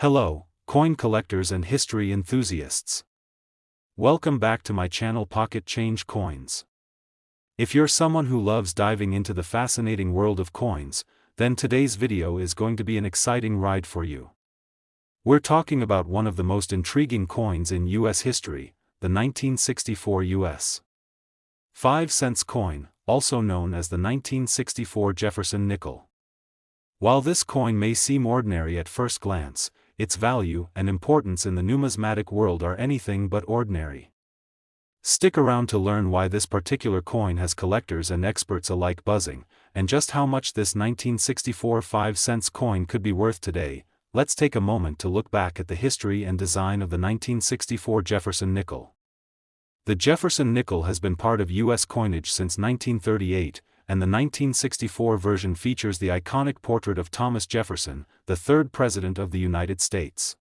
Hello, coin collectors and history enthusiasts. Welcome back to my channel Pocket Change Coins. If you're someone who loves diving into the fascinating world of coins, then today's video is going to be an exciting ride for you. We're talking about one of the most intriguing coins in US history, the 1964 US 5-cent coin, also known as the 1964 Jefferson Nickel. While this coin may seem ordinary at first glance, its value and importance in the numismatic world are anything but ordinary. Stick around to learn why this particular coin has collectors and experts alike buzzing, and just how much this 1964 5-cent coin could be worth today. Let's take a moment to look back at the history and design of the 1964 Jefferson Nickel. The Jefferson Nickel has been part of U.S. coinage since 1938, and the 1964 version features the iconic portrait of Thomas Jefferson, the third President of the United States.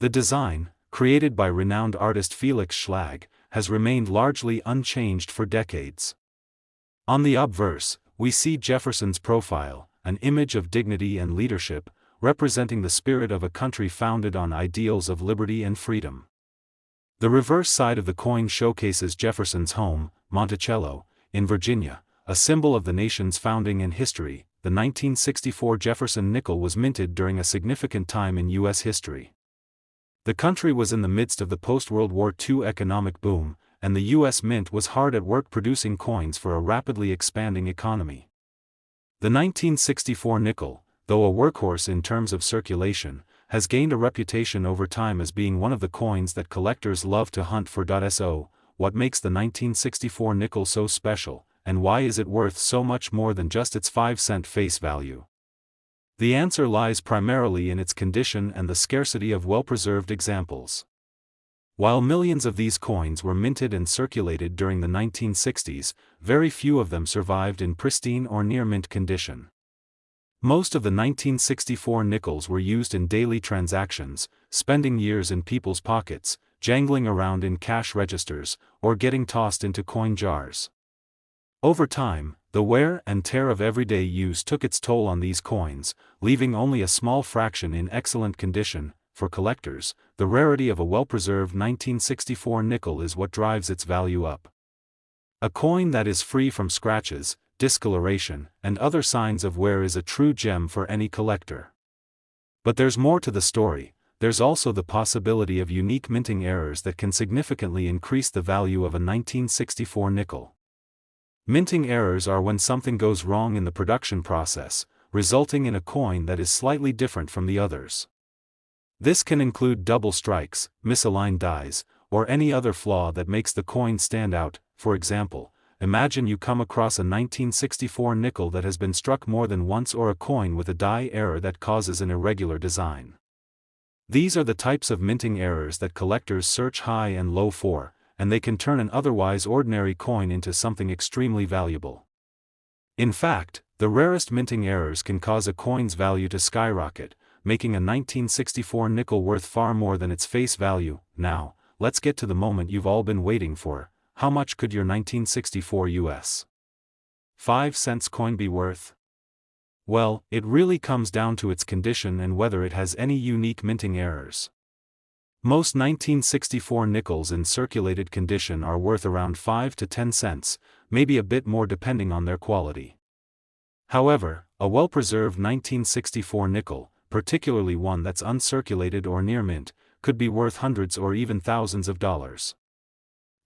The design, created by renowned artist Felix Schlag, has remained largely unchanged for decades. On the obverse, we see Jefferson's profile, an image of dignity and leadership, representing the spirit of a country founded on ideals of liberty and freedom. The reverse side of the coin showcases Jefferson's home, Monticello, in Virginia, a symbol of the nation's founding and history. The 1964 Jefferson Nickel was minted during a significant time in U.S. history. The country was in the midst of the post-World War II economic boom, and the U.S. Mint was hard at work producing coins for a rapidly expanding economy. The 1964 nickel, though a workhorse in terms of circulation, has gained a reputation over time as being one of the coins that collectors love to hunt for. So, what makes the 1964 nickel so special, and why is it worth so much more than just its 5-cent face value? The answer lies primarily in its condition and the scarcity of well-preserved examples. While millions of these coins were minted and circulated during the 1960s, very few of them survived in pristine or near-mint condition. Most of the 1964 nickels were used in daily transactions, spending years in people's pockets, jangling around in cash registers, or getting tossed into coin jars. Over time, the wear and tear of everyday use took its toll on these coins, leaving only a small fraction in excellent condition. For collectors, the rarity of a well-preserved 1964 nickel is what drives its value up. A coin that is free from scratches, discoloration, and other signs of wear is a true gem for any collector. But there's more to the story. There's also the possibility of unique minting errors that can significantly increase the value of a 1964 nickel. Minting errors are when something goes wrong in the production process, resulting in a coin that is slightly different from the others. This can include double strikes, misaligned dies, or any other flaw that makes the coin stand out. For example, imagine you come across a 1964 nickel that has been struck more than once, or a coin with a die error that causes an irregular design. These are the types of minting errors that collectors search high and low for, and they can turn an otherwise ordinary coin into something extremely valuable. In fact, the rarest minting errors can cause a coin's value to skyrocket, making a 1964 nickel worth far more than its face value. Now, let's get to the moment you've all been waiting for. How much could your 1964 US 5-cent coin be worth? Well, it really comes down to its condition and whether it has any unique minting errors. Most 1964 nickels in circulated condition are worth around 5 to 10 cents, maybe a bit more depending on their quality. However, a well-preserved 1964 nickel, particularly one that's uncirculated or near mint, could be worth hundreds or even thousands of dollars.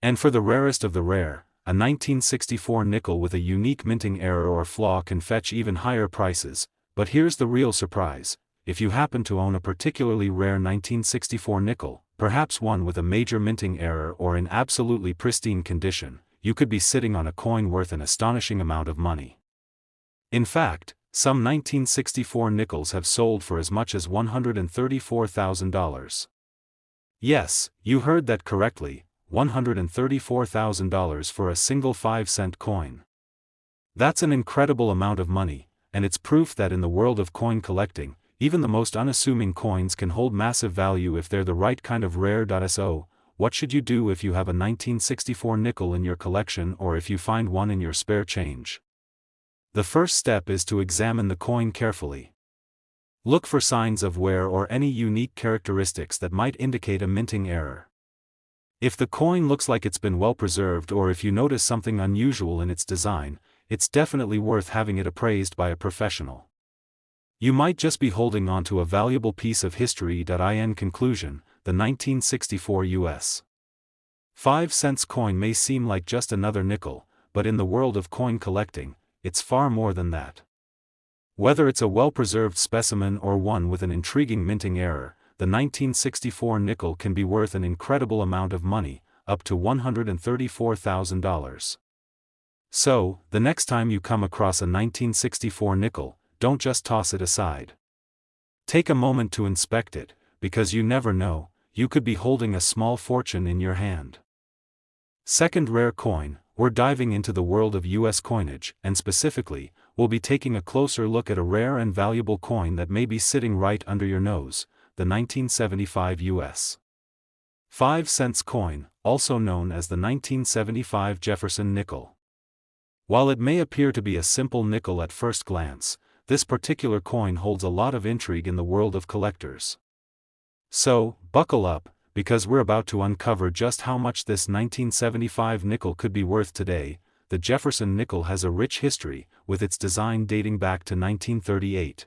And for the rarest of the rare, a 1964 nickel with a unique minting error or flaw can fetch even higher prices. But here's the real surprise. If you happen to own a particularly rare 1964 nickel, perhaps one with a major minting error or in absolutely pristine condition, you could be sitting on a coin worth an astonishing amount of money. In fact, some 1964 nickels have sold for as much as $134,000. Yes, you heard that correctly, $134,000 for a single 5-cent coin. That's an incredible amount of money, and it's proof that in the world of coin collecting, even the most unassuming coins can hold massive value if they're the right kind of rare. So, what should you do if you have a 1964 nickel in your collection, or if you find one in your spare change? The first step is to examine the coin carefully. Look for signs of wear or any unique characteristics that might indicate a minting error. If the coin looks like it's been well preserved, or if you notice something unusual in its design, it's definitely worth having it appraised by a professional. You might just be holding on to a valuable piece of history. In conclusion, the 1964 U.S. 5-cent coin may seem like just another nickel, but in the world of coin collecting, it's far more than that. Whether it's a well-preserved specimen or one with an intriguing minting error, the 1964 nickel can be worth an incredible amount of money, up to $134,000. So, the next time you come across a 1964 nickel, don't just toss it aside. Take a moment to inspect it, because you never know, you could be holding a small fortune in your hand. Second rare coin, we're diving into the world of U.S. coinage, and specifically, we'll be taking a closer look at a rare and valuable coin that may be sitting right under your nose, the 1975 U.S. 5-cent coin, also known as the 1975 Jefferson Nickel. While it may appear to be a simple nickel at first glance, this particular coin holds a lot of intrigue in the world of collectors. So, buckle up, because we're about to uncover just how much this 1975 nickel could be worth today. The Jefferson Nickel has a rich history, with its design dating back to 1938.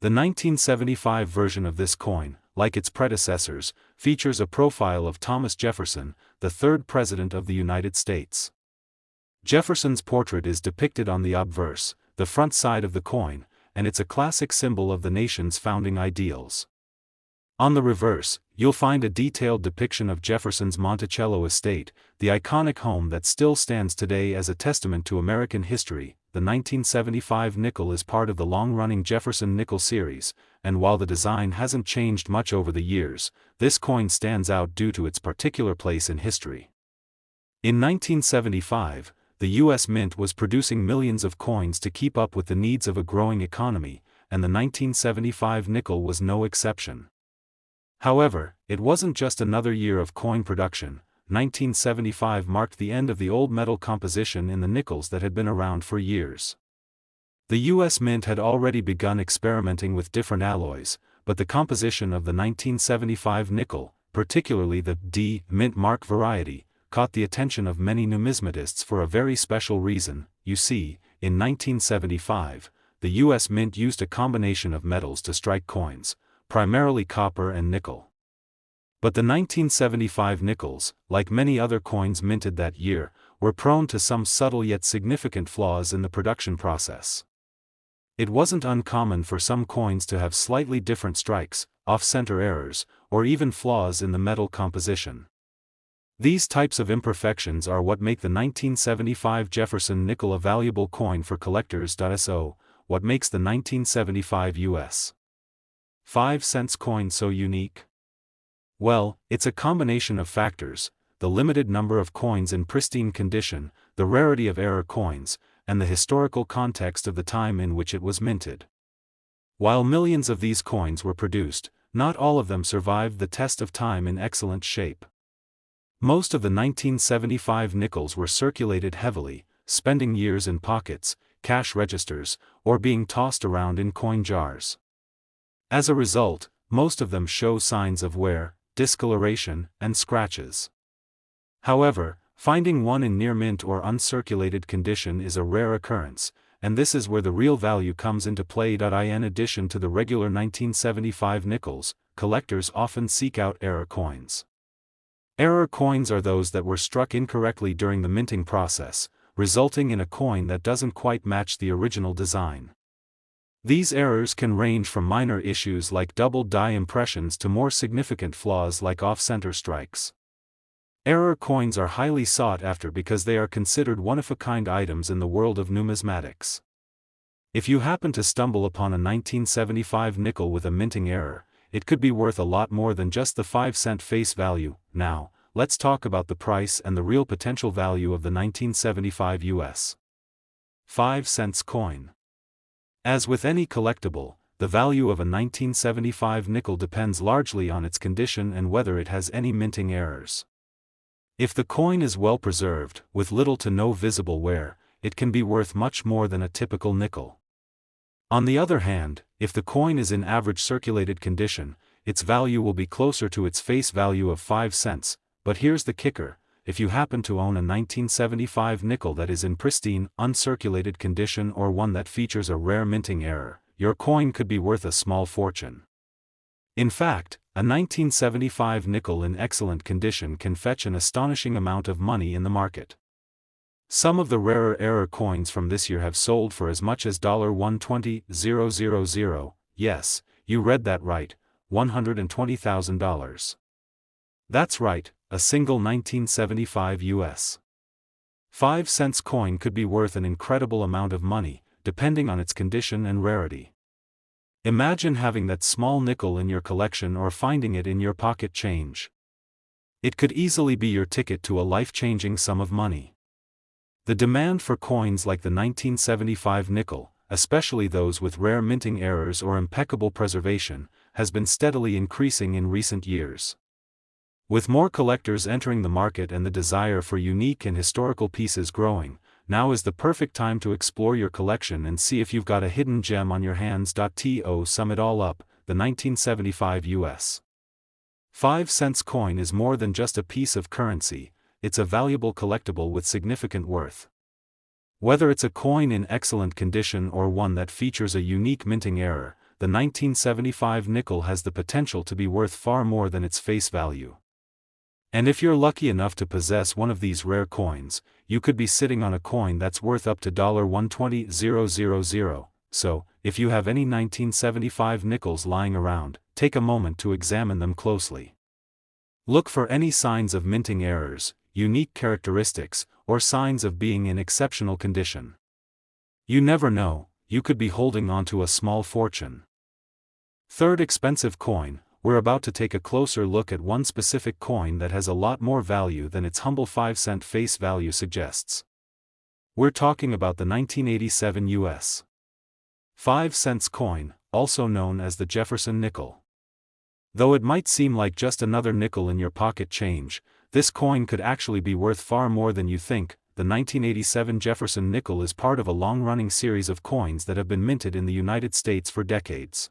The 1975 version of this coin, like its predecessors, features a profile of Thomas Jefferson, the third President of the United States. Jefferson's portrait is depicted on the obverse, the front side of the coin, and it's a classic symbol of the nation's founding ideals. On the reverse, you'll find a detailed depiction of Jefferson's Monticello estate, the iconic home that still stands today as a testament to American history. The 1975 nickel is part of the long-running Jefferson Nickel series, and while the design hasn't changed much over the years, this coin stands out due to its particular place in history. In 1975, the U.S. Mint was producing millions of coins to keep up with the needs of a growing economy, and the 1975 nickel was no exception. However, it wasn't just another year of coin production. 1975 marked the end of the old metal composition in the nickels that had been around for years. The U.S. Mint had already begun experimenting with different alloys, but the composition of the 1975 nickel, particularly the D Mint mark variety, caught the attention of many numismatists for a very special reason. You see, in 1975, the U.S. Mint used a combination of metals to strike coins, primarily copper and nickel. But the 1975 nickels, like many other coins minted that year, were prone to some subtle yet significant flaws in the production process. It wasn't uncommon for some coins to have slightly different strikes, off-center errors, or even flaws in the metal composition. These types of imperfections are what make the 1975 Jefferson Nickel a valuable coin for collectors. So, what makes the 1975 U.S. 5-cent coin so unique? Well, it's a combination of factors: the limited number of coins in pristine condition, the rarity of error coins, and the historical context of the time in which it was minted. While millions of these coins were produced, not all of them survived the test of time in excellent shape. Most of the 1975 nickels were circulated heavily, spending years in pockets, cash registers, or being tossed around in coin jars. As a result, most of them show signs of wear, discoloration, and scratches. However, finding one in near mint or uncirculated condition is a rare occurrence, and this is where the real value comes into play. In addition to the regular 1975 nickels, collectors often seek out error coins. Error coins are those that were struck incorrectly during the minting process, resulting in a coin that doesn't quite match the original design. These errors can range from minor issues like double die impressions to more significant flaws like off-center strikes. Error coins are highly sought after because they are considered one-of-a-kind items in the world of numismatics. If you happen to stumble upon a 1975 nickel with a minting error, it could be worth a lot more than just the 5-cent face value. Now, let's talk about the price and the real potential value of the 1975 U.S. 5-cent coin. As with any collectible, the value of a 1975 nickel depends largely on its condition and whether it has any minting errors. If the coin is well preserved, with little to no visible wear, it can be worth much more than a typical nickel. On the other hand, If the coin is in average circulated condition, its value will be closer to its face value of 5 cents, but here's the kicker: if you happen to own a 1975 nickel that is in pristine, uncirculated condition or one that features a rare minting error, your coin could be worth a small fortune. In fact, a 1975 nickel in excellent condition can fetch an astonishing amount of money in the market. Some of the rarer error coins from this year have sold for as much as $120,000, yes, you read that right, $120,000. That's right, a single 1975 US 5 cents coin could be worth an incredible amount of money, depending on its condition and rarity. Imagine having that small nickel in your collection or finding it in your pocket change. It could easily be your ticket to a life-changing sum of money. The demand for coins like the 1975 nickel, especially those with rare minting errors or impeccable preservation, has been steadily increasing in recent years. With more collectors entering the market and the desire for unique and historical pieces growing, now is the perfect time to explore your collection and see if you've got a hidden gem on your hands. To sum it all up, the 1975 US 5 cents coin is more than just a piece of currency, it's a valuable collectible with significant worth. Whether it's a coin in excellent condition or one that features a unique minting error, the 1975 nickel has the potential to be worth far more than its face value. And if you're lucky enough to possess one of these rare coins, you could be sitting on a coin that's worth up to $120,000. So, if you have any 1975 nickels lying around, take a moment to examine them closely. Look for any signs of minting errors, unique characteristics, or signs of being in exceptional condition. You never know, you could be holding onto a small fortune. Third expensive coin. We're about to take a closer look at one specific coin that has a lot more value than its humble 5-cent face value suggests. We're talking about the 1987 US 5 cents coin, also known as the Jefferson Nickel. Though it might seem like just another nickel in your pocket change, this coin could actually be worth far more than you think. The 1987 Jefferson Nickel is part of a long-running series of coins that have been minted in the United States for decades.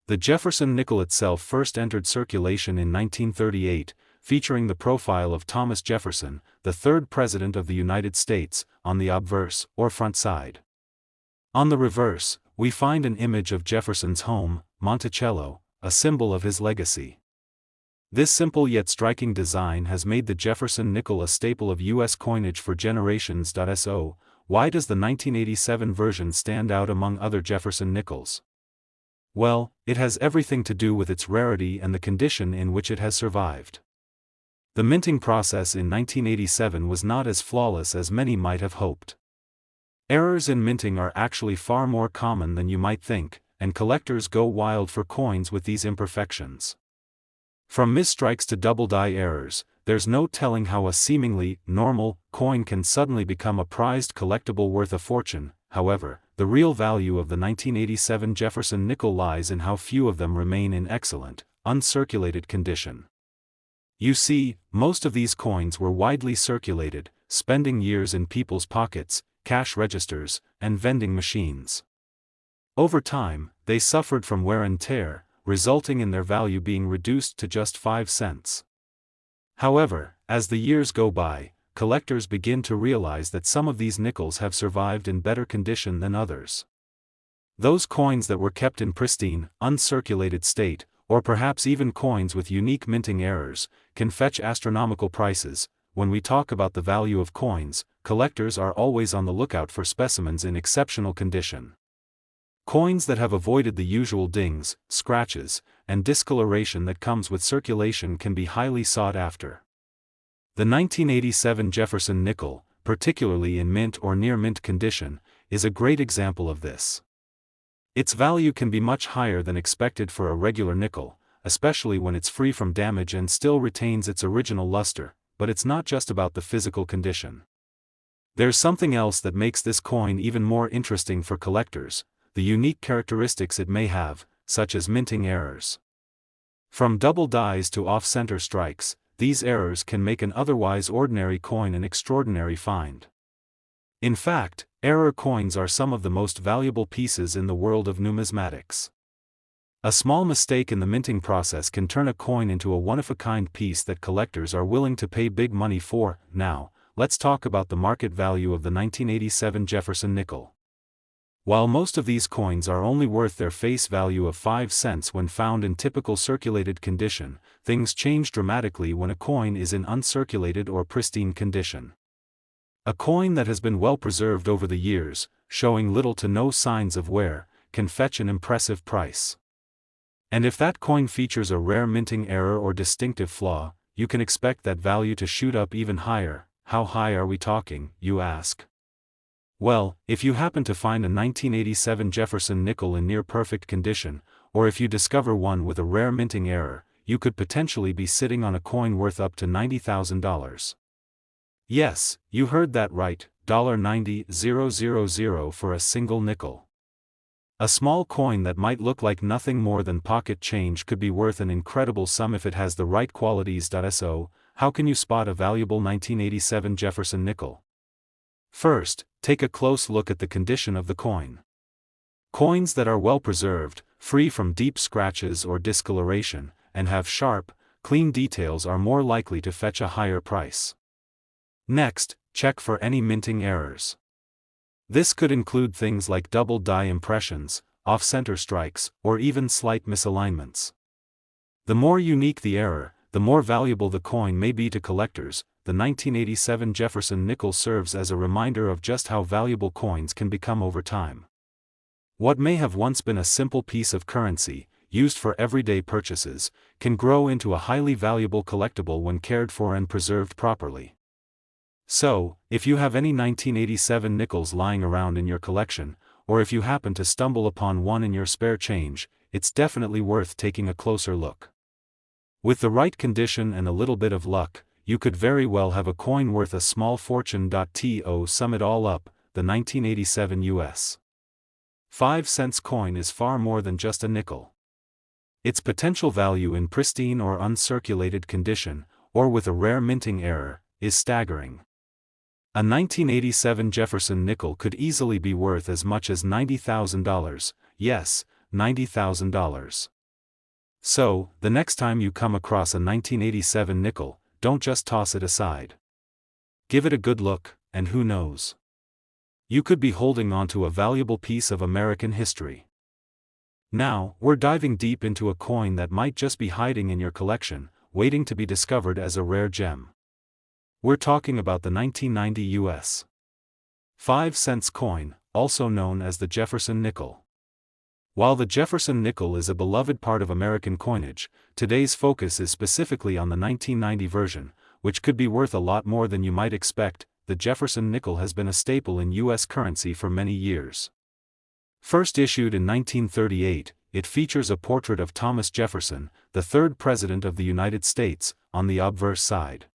The Jefferson Nickel itself first entered circulation in 1938, featuring the profile of Thomas Jefferson, the third President of the United States, on the obverse, or front side. On the reverse, we find an image of Jefferson's home, Monticello, a symbol of his legacy. This simple yet striking design has made the Jefferson Nickel a staple of U.S. coinage for generations. So, why does the 1987 version stand out among other Jefferson Nickels? Well, it has everything to do with its rarity and the condition in which it has survived. The minting process in 1987 was not as flawless as many might have hoped. Errors in minting are actually far more common than you might think, and collectors go wild for coins with these imperfections. From misstrikes to double die errors, there's no telling how a seemingly normal coin can suddenly become a prized collectible worth a fortune. However, the real value of the 1987 Jefferson Nickel lies in how few of them remain in excellent, uncirculated condition. You see, most of these coins were widely circulated, spending years in people's pockets, cash registers, and vending machines. Over time, they suffered from wear and tear, resulting in their value being reduced to just 5 cents. However, as the years go by, collectors begin to realize that some of these nickels have survived in better condition than others. Those coins that were kept in pristine, uncirculated state, or perhaps even coins with unique minting errors, can fetch astronomical prices. When we talk about the value of coins, collectors are always on the lookout for specimens in exceptional condition. Coins that have avoided the usual dings, scratches, and discoloration that comes with circulation can be highly sought after. The 1987 Jefferson Nickel, particularly in mint or near mint condition, is a great example of this. Its value can be much higher than expected for a regular nickel, especially when it's free from damage and still retains its original luster, but it's not just about the physical condition. There's something else that makes this coin even more interesting for collectors: the unique characteristics it may have, such as minting errors. From double dies to off-center strikes, these errors can make an otherwise ordinary coin an extraordinary find. In fact, error coins are some of the most valuable pieces in the world of numismatics. A small mistake in the minting process can turn a coin into a one-of-a-kind piece that collectors are willing to pay big money for. Now, let's talk about the market value of the 1987 Jefferson Nickel. While most of these coins are only worth their face value of 5 cents when found in typical circulated condition, things change dramatically when a coin is in uncirculated or pristine condition. A coin that has been well preserved over the years, showing little to no signs of wear, can fetch an impressive price. And if that coin features a rare minting error or distinctive flaw, you can expect that value to shoot up even higher. How high are we talking, you ask? Well, if you happen to find a 1987 Jefferson Nickel in near-perfect condition, or if you discover one with a rare minting error, you could potentially be sitting on a coin worth up to $90,000. Yes, you heard that right, $90,000 for a single nickel. A small coin that might look like nothing more than pocket change could be worth an incredible sum if it has the right qualities. So, how can you spot a valuable 1987 Jefferson Nickel? First, take a close look at the condition of the coin. Coins that are well preserved, free from deep scratches or discoloration, and have sharp, clean details are more likely to fetch a higher price. Next, check for any minting errors. This could include things like double die impressions, off-center strikes, or even slight misalignments. The more unique the error, the more valuable the coin may be to collectors. The 1987 Jefferson Nickel serves as a reminder of just how valuable coins can become over time. What may have once been a simple piece of currency, used for everyday purchases, can grow into a highly valuable collectible when cared for and preserved properly. So, if you have any 1987 nickels lying around in your collection, or if you happen to stumble upon one in your spare change, it's definitely worth taking a closer look. With the right condition and a little bit of luck, you could very well have a coin worth a small fortune. To sum it all up, the 1987 US 5 cents coin is far more than just a nickel. Its potential value in pristine or uncirculated condition, or with a rare minting error, is staggering. A 1987 Jefferson Nickel could easily be worth as much as $90,000, yes, $90,000. So, the next time you come across a 1987 nickel, don't just toss it aside. Give it a good look, and who knows? You could be holding onto a valuable piece of American history. Now, we're diving deep into a coin that might just be hiding in your collection, waiting to be discovered as a rare gem. We're talking about the 1990 US 5 cents coin, also known as the Jefferson Nickel. While the Jefferson Nickel is a beloved part of American coinage, today's focus is specifically on the 1990 version, which could be worth a lot more than you might expect. The Jefferson Nickel has been a staple in U.S. currency for many years. First issued in 1938, it features a portrait of Thomas Jefferson, the third President of the United States, on the obverse side.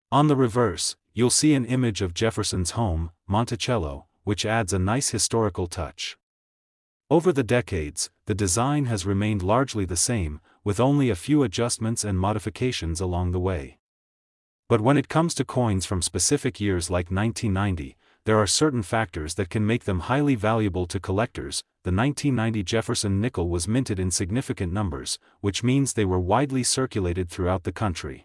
On the reverse, you'll see an image of Jefferson's home, Monticello, which adds a nice historical touch. Over the decades, the design has remained largely the same, with only a few adjustments and modifications along the way. But when it comes to coins from specific years like 1990, there are certain factors that can make them highly valuable to collectors. The 1990 Jefferson Nickel was minted in significant numbers, which means they were widely circulated throughout the country.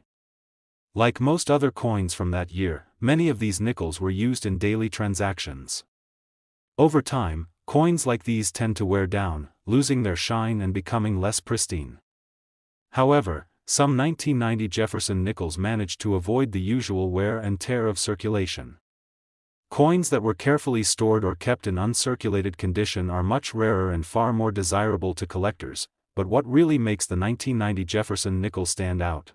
Like most other coins from that year, many of these nickels were used in daily transactions. Over time, coins like these tend to wear down, losing their shine and becoming less pristine. However, some 1990 Jefferson Nickels managed to avoid the usual wear and tear of circulation. Coins that were carefully stored or kept in uncirculated condition are much rarer and far more desirable to collectors. But what really makes the 1990 Jefferson Nickel stand out?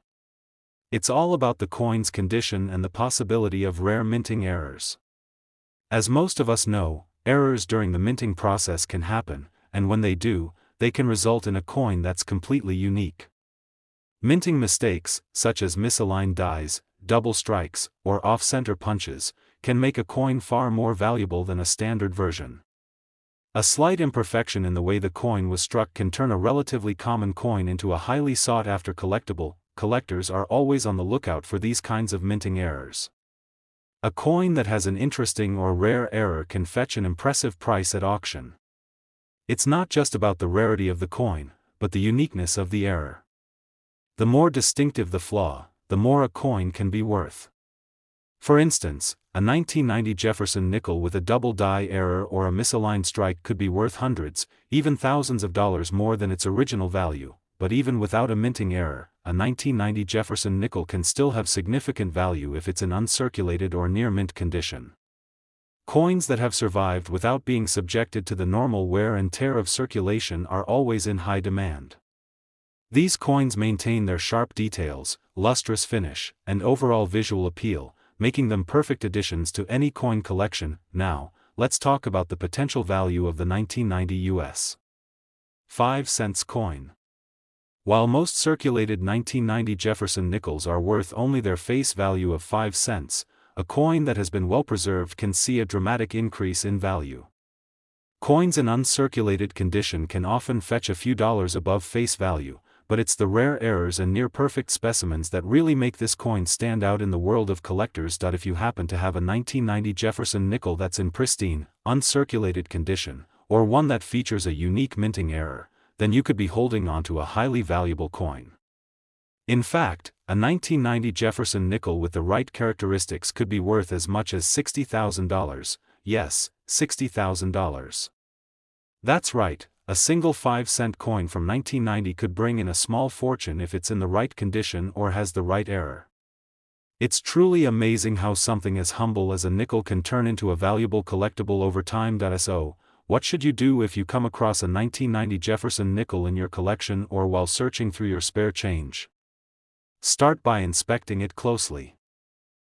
It's all about the coin's condition and the possibility of rare minting errors. As most of us know, errors during the minting process can happen, and when they do, they can result in a coin that's completely unique. Minting mistakes, such as misaligned dies, double strikes, or off-center punches, can make a coin far more valuable than a standard version. A slight imperfection in the way the coin was struck can turn a relatively common coin into a highly sought-after collectible. Collectors are always on the lookout for these kinds of minting errors. A coin that has an interesting or rare error can fetch an impressive price at auction. It's not just about the rarity of the coin, but the uniqueness of the error. The more distinctive the flaw, the more a coin can be worth. For instance, a 1990 Jefferson nickel with a double die error or a misaligned strike could be worth hundreds, even thousands of dollars more than its original value, but even without a minting error, a 1990 Jefferson nickel can still have significant value if it's in uncirculated or near mint condition. Coins that have survived without being subjected to the normal wear and tear of circulation are always in high demand. These coins maintain their sharp details, lustrous finish, and overall visual appeal, making them perfect additions to any coin collection. Now, let's talk about the potential value of the 1990 US 5 cents coin. While most circulated 1990 Jefferson nickels are worth only their face value of 5 cents, a coin that has been well preserved can see a dramatic increase in value. Coins in uncirculated condition can often fetch a few dollars above face value, but it's the rare errors and near-perfect specimens that really make this coin stand out in the world of collectors. If you happen to have a 1990 Jefferson nickel that's in pristine, uncirculated condition, or one that features a unique minting error, then you could be holding onto a highly valuable coin. In fact, a 1990 Jefferson nickel with the right characteristics could be worth as much as $60,000, yes, $60,000. That's right, a single 5-cent coin from 1990 could bring in a small fortune if it's in the right condition or has the right error. It's truly amazing how something as humble as a nickel can turn into a valuable collectible over time. So, what should you do if you come across a 1990 Jefferson nickel in your collection or while searching through your spare change? Start by inspecting it closely.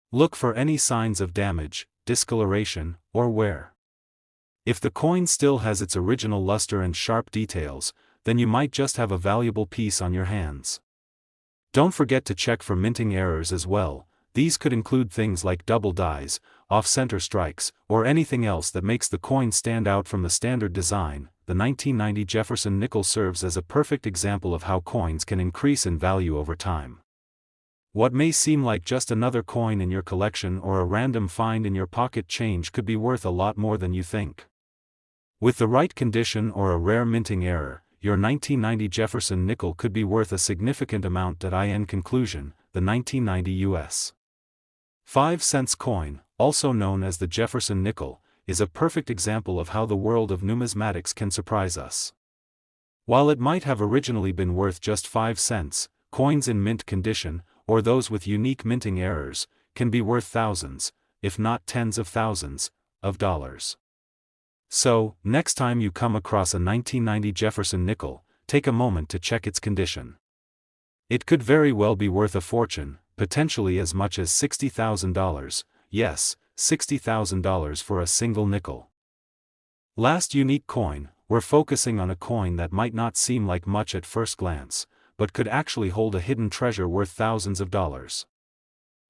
Look for any signs of damage, discoloration, or wear. If the coin still has its original luster and sharp details, then you might just have a valuable piece on your hands. Don't forget to check for minting errors as well. These could include things like double dies, off-center strikes, or anything else that makes the coin stand out from the standard design. The 1990 Jefferson nickel serves as a perfect example of how coins can increase in value over time. What may seem like just another coin in your collection or a random find in your pocket change could be worth a lot more than you think. With the right condition or a rare minting error, your 1990 Jefferson nickel could be worth a significant amount. In conclusion, the 1990 US 5 cents coin, also known as the Jefferson nickel, is a perfect example of how the world of numismatics can surprise us. While it might have originally been worth just 5 cents, coins in mint condition, or those with unique minting errors, can be worth thousands, if not tens of thousands, of dollars. So, next time you come across a 1990 Jefferson nickel, take a moment to check its condition. It could very well be worth a fortune, potentially as much as $60,000, yes, $60,000 for a single nickel. Last unique coin, we're focusing on a coin that might not seem like much at first glance, but could actually hold a hidden treasure worth thousands of dollars.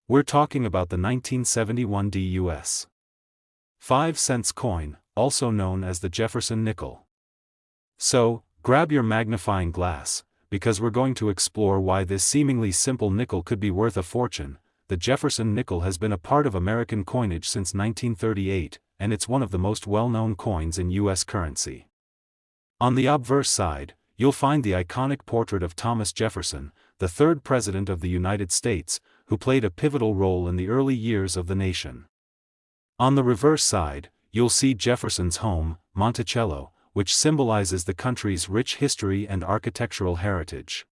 We're talking about the 1971 US 5 cents coin, also known as the Jefferson nickel. So, grab your magnifying glass, because we're going to explore why this seemingly simple nickel could be worth a fortune. The Jefferson nickel has been a part of American coinage since 1938, and it's one of the most well-known coins in U.S. currency. On the obverse side, you'll find the iconic portrait of Thomas Jefferson, the third president of the United States, who played a pivotal role in the early years of the nation. On the reverse side, you'll see Jefferson's home, Monticello, which symbolizes the country's rich history and architectural heritage.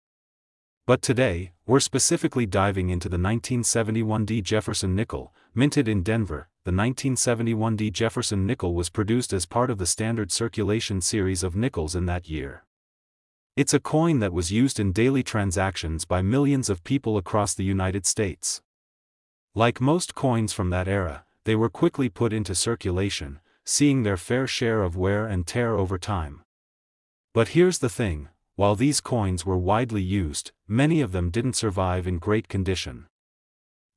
But today, we're specifically diving into the 1971 Jefferson Nickel, minted in Denver. The 1971 Jefferson Nickel was produced as part of the standard circulation series of nickels in that year. It's a coin that was used in daily transactions by millions of people across the United States. Like most coins from that era, they were quickly put into circulation, seeing their fair share of wear and tear over time. But here's the thing, while these coins were widely used, many of them didn't survive in great condition.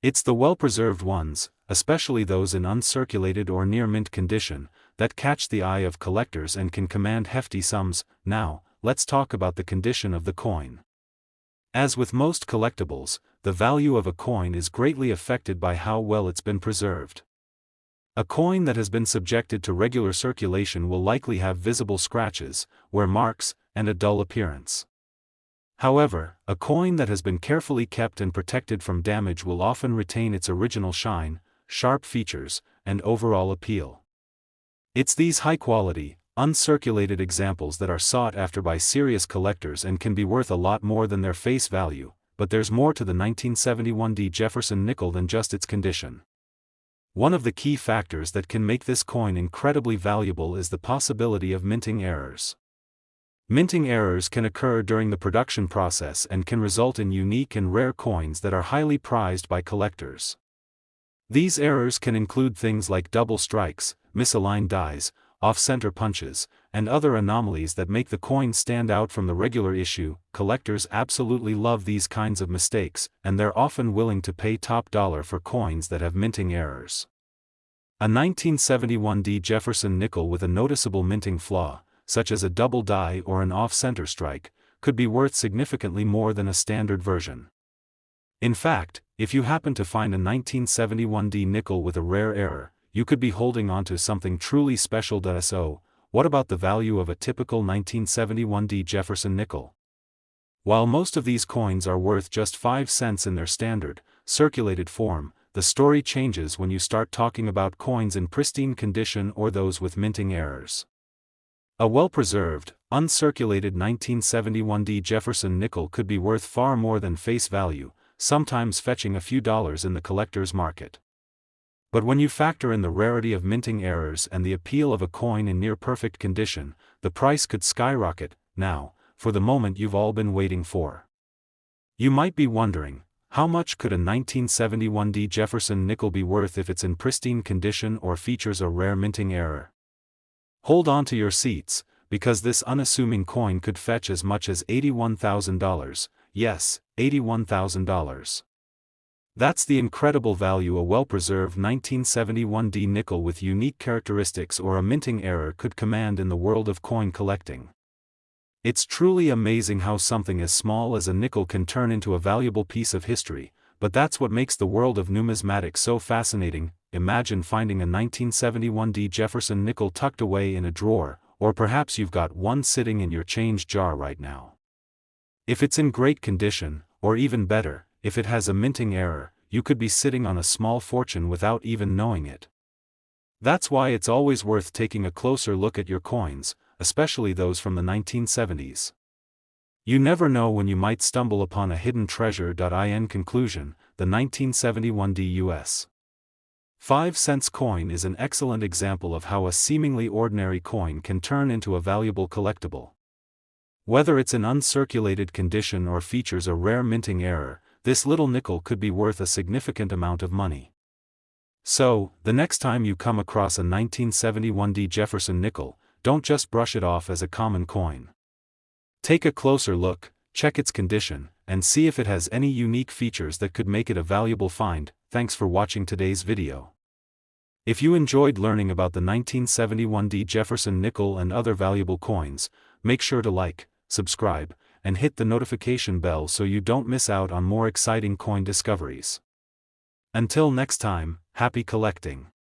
It's the well-preserved ones, especially those in uncirculated or near-mint condition, that catch the eye of collectors and can command hefty sums. Now, let's talk about the condition of the coin. As with most collectibles, the value of a coin is greatly affected by how well it's been preserved. A coin that has been subjected to regular circulation will likely have visible scratches, wear marks, and a dull appearance. However, a coin that has been carefully kept and protected from damage will often retain its original shine, sharp features, and overall appeal. It's these high-quality, uncirculated examples that are sought after by serious collectors and can be worth a lot more than their face value, but there's more to the 1971 Jefferson nickel than just its condition. One of the key factors that can make this coin incredibly valuable is the possibility of minting errors. Minting errors can occur during the production process and can result in unique and rare coins that are highly prized by collectors. These errors can include things like double strikes, misaligned dies, off-center punches, and other anomalies that make the coin stand out from the regular issue. Collectors absolutely love these kinds of mistakes, and they're often willing to pay top dollar for coins that have minting errors. A 1971 Jefferson nickel with a noticeable minting flaw, such as a double die or an off-center strike, could be worth significantly more than a standard version. In fact, if you happen to find a 1971 nickel with a rare error, you could be holding onto something truly special. So, what about the value of a typical 1971 Jefferson nickel? While most of these coins are worth just 5 cents in their standard, circulated form, the story changes when you start talking about coins in pristine condition or those with minting errors. A well-preserved, uncirculated 1971 Jefferson nickel could be worth far more than face value, sometimes fetching a few dollars in the collector's market. But when you factor in the rarity of minting errors and the appeal of a coin in near-perfect condition, the price could skyrocket. Now, for the moment you've all been waiting for. You might be wondering, how much could a 1971 Jefferson nickel be worth if it's in pristine condition or features a rare minting error? Hold on to your seats, because this unassuming coin could fetch as much as $81,000, yes, $81,000. That's the incredible value a well-preserved 1971 nickel with unique characteristics or a minting error could command in the world of coin collecting. It's truly amazing how something as small as a nickel can turn into a valuable piece of history, but that's what makes the world of numismatics so fascinating. Imagine finding a 1971 Jefferson nickel tucked away in a drawer, or perhaps you've got one sitting in your change jar right now. If it's in great condition, or even better, if it has a minting error, you could be sitting on a small fortune without even knowing it. That's why it's always worth taking a closer look at your coins, especially those from the 1970s. You never know when you might stumble upon a hidden treasure. In conclusion, the 1971 US 5 cents coin is an excellent example of how a seemingly ordinary coin can turn into a valuable collectible. Whether it's in uncirculated condition or features a rare minting error, this little nickel could be worth a significant amount of money. So, the next time you come across a 1971 Jefferson nickel, don't just brush it off as a common coin. Take a closer look, check its condition, and see if it has any unique features that could make it a valuable find. Thanks for watching today's video. If you enjoyed learning about the 1971 Jefferson nickel and other valuable coins, make sure to like, subscribe, and hit the notification bell so you don't miss out on more exciting coin discoveries. Until next time, happy collecting!